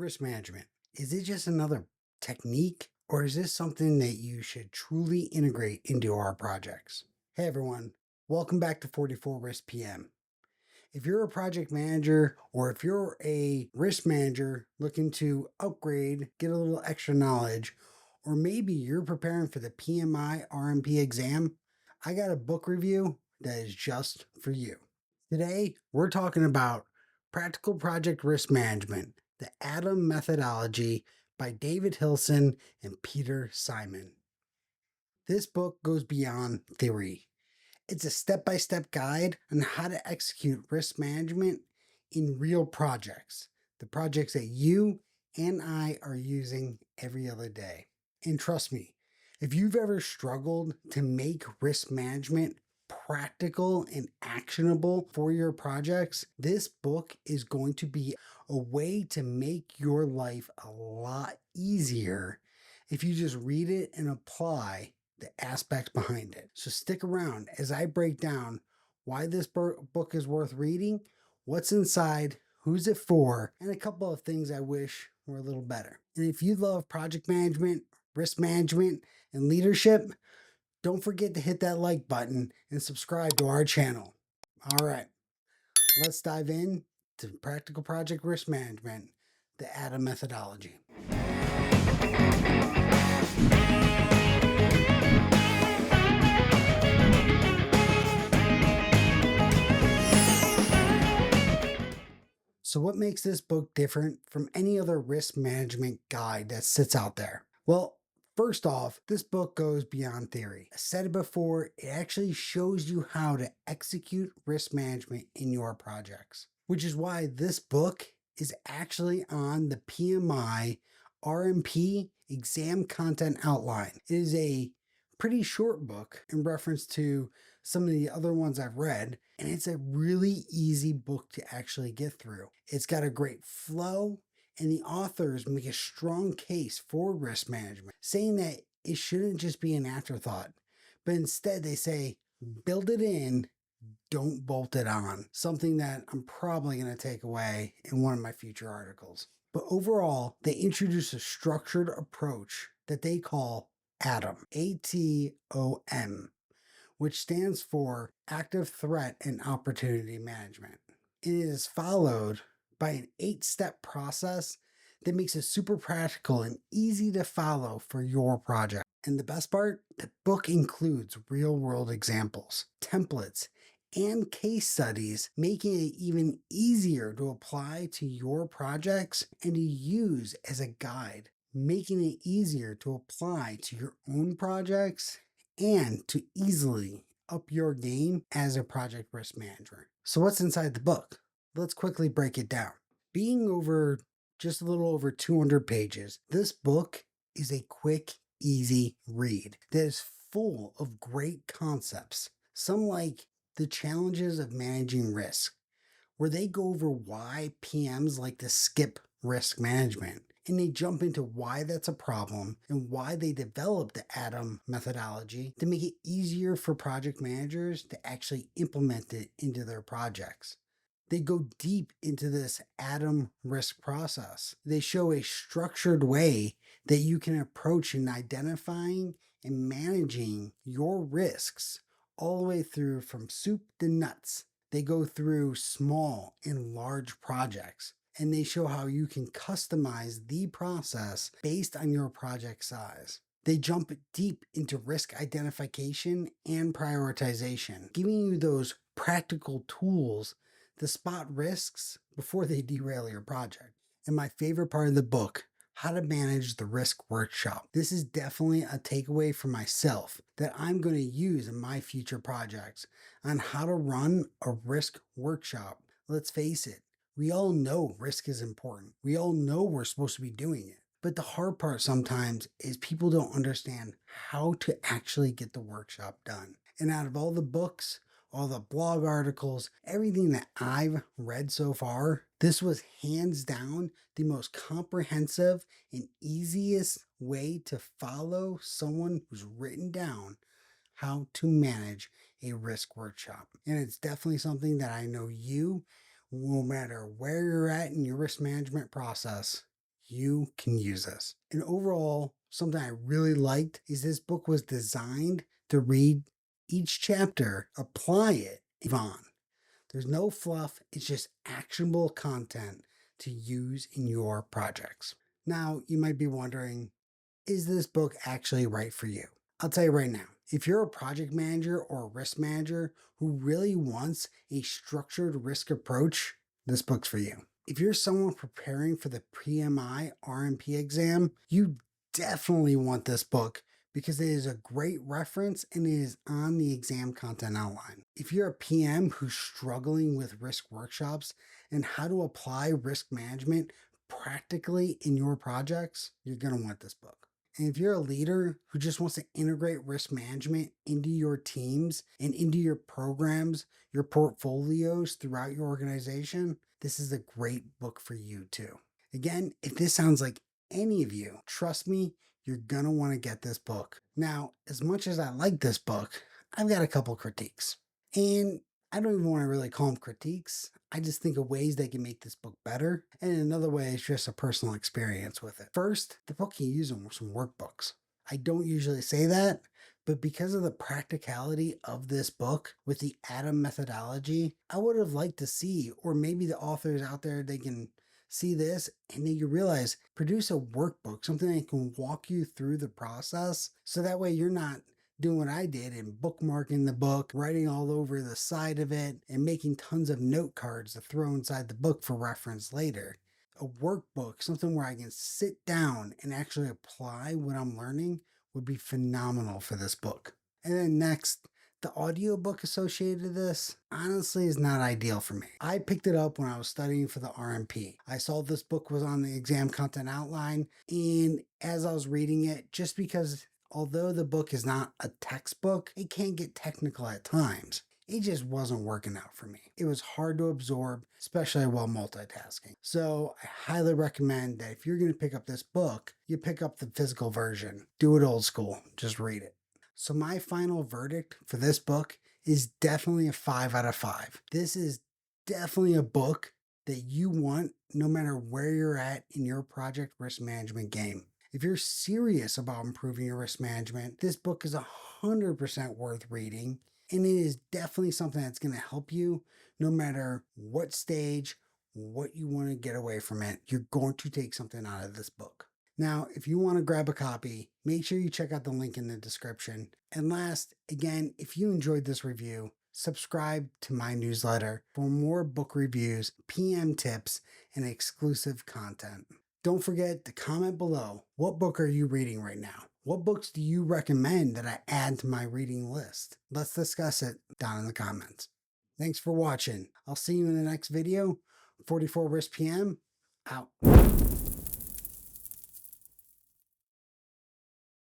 Risk management. Is it just another technique, or is this something that you should truly integrate into our projects? Hey everyone, welcome back to 44 Risk PM. If you're a project manager or if you're a risk manager looking to upgrade, get a little extra knowledge, or maybe you're preparing for the PMI RMP exam, I got a book review that is just for you. Today, we're talking about Practical Project Risk Management, the ATOM Methodology by David Hilson and Peter Simon. This book goes beyond theory. It's a step-by-step guide on how to execute risk management in real projects, the projects that you and I are using every other day. And trust me, if you've ever struggled to make risk management practical and actionable for your projects, this book is going to be a way to make your life a lot easier if you just read it and apply the aspects behind it. So stick around as I break down why this book is worth reading, what's inside, who's it for, and a couple of things I wish were a little better. And if you love project management, risk management, and leadership, don't forget to hit that like button and subscribe to our channel. All right, let's dive in to Practical Project Risk Management, the ATOM methodology. So what makes this book different from any other risk management guide that sits out there? Well, first off, this book goes beyond theory. I said it before, it actually shows you how to execute risk management in your projects, which is why this book is actually on the PMI RMP exam content outline. It is a pretty short book in reference to some of the other ones I've read, and it's a really easy book to actually get through. It's got a great flow, and the authors make a strong case for risk management, saying that it shouldn't just be an afterthought, but instead they say, build it in, don't bolt it on. Something that I'm probably going to take away in one of my future articles. But overall, they introduce a structured approach that they call ATOM, A-T-O-M, which stands for Active Threat and Opportunity Management. It is followed by an 8-step process that makes it super practical and easy to follow for your project. And the best part, the book includes real-world examples, templates, and case studies, making it even easier to apply to your projects and to use as a guide, making it easier to apply to your own projects and to easily up your game as a project risk manager. So what's inside the book? Let's quickly break it down. Being over just a little over 200 pages, this book is a quick, easy read that is full of great concepts. Some like the challenges of managing risk, where they go over why PMs like to skip risk management, and they jump into why that's a problem and why they developed the ATOM methodology to make it easier for project managers to actually implement it into their projects. They go deep into this ATOM risk process. They show a structured way that you can approach in identifying and managing your risks all the way through from soup to nuts. They go through small and large projects, and they show how you can customize the process based on your project size. They jump deep into risk identification and prioritization, giving you those practical tools to spot risks before they derail your project. And my favorite part of the book, How to Manage the Risk Workshop. This is definitely a takeaway for myself that I'm going to use in my future projects on how to run a risk workshop. Let's face it, we all know risk is important. We all know we're supposed to be doing it. But the hard part sometimes is people don't understand how to actually get the workshop done. And out of all the books, all the blog articles, everything that I've read so far, this was hands down the most comprehensive and easiest way to follow someone who's written down how to manage a risk workshop. And it's definitely something that I know you, no matter where you're at in your risk management process, you can use this. And overall, something I really liked is this book was designed to read each chapter, apply it, and move on. There's no fluff, it's just actionable content to use in your projects. Now, you might be wondering, is this book actually right for you? I'll tell you right now, if you're a project manager or a risk manager who really wants a structured risk approach, this book's for you. If you're someone preparing for the PMI RMP exam, you definitely want this book because it is a great reference and it is on the exam content outline. If you're a PM who's struggling with risk workshops and how to apply risk management practically in your projects, you're going to want this book. And if you're a leader who just wants to integrate risk management into your teams and into your programs, your portfolios throughout your organization, this is a great book for you too. Again, if this sounds like any of you, trust me, you're going to want to get this book. Now, as much as I like this book, I've got a couple critiques. And I don't even want to really call them critiques. I just think of ways they can make this book better. And another way is just a personal experience with it. First, the book can use some workbooks. I don't usually say that, but because of the practicality of this book with the ATOM methodology, I would have liked to see, or maybe the authors out there, they can see this and then you realize, produce a workbook, something that can walk you through the process. So that way you're not doing what I did and bookmarking the book, writing all over the side of it, and making tons of note cards to throw inside the book for reference later. A workbook, something where I can sit down and actually apply what I'm learning, would be phenomenal for this book. And then next, the audiobook associated to this honestly is not ideal for me. I picked it up when I was studying for the RMP. I saw this book was on the exam content outline, and as I was reading it, just because although the book is not a textbook, it can get technical at times. It just wasn't working out for me. It was hard to absorb, especially while multitasking. So I highly recommend that if you're going to pick up this book, you pick up the physical version. Do it old school. Just read it. So my final verdict for this book is definitely a 5 out of 5. This is definitely a book that you want no matter where you're at in your project risk management game. If you're serious about improving your risk management, this book is 100% worth reading, and it is definitely something that's going to help you no matter what stage, what you want to get away from it. You're going to take something out of this book. Now, if you want to grab a copy, make sure you check out the link in the description. And last, again, if you enjoyed this review, subscribe to my newsletter for more book reviews, PM tips, and exclusive content. Don't forget to comment below, what book are you reading right now? What books do you recommend that I add to my reading list? Let's discuss it down in the comments. Thanks for watching. I'll see you in the next video. 44 Risk PM, out.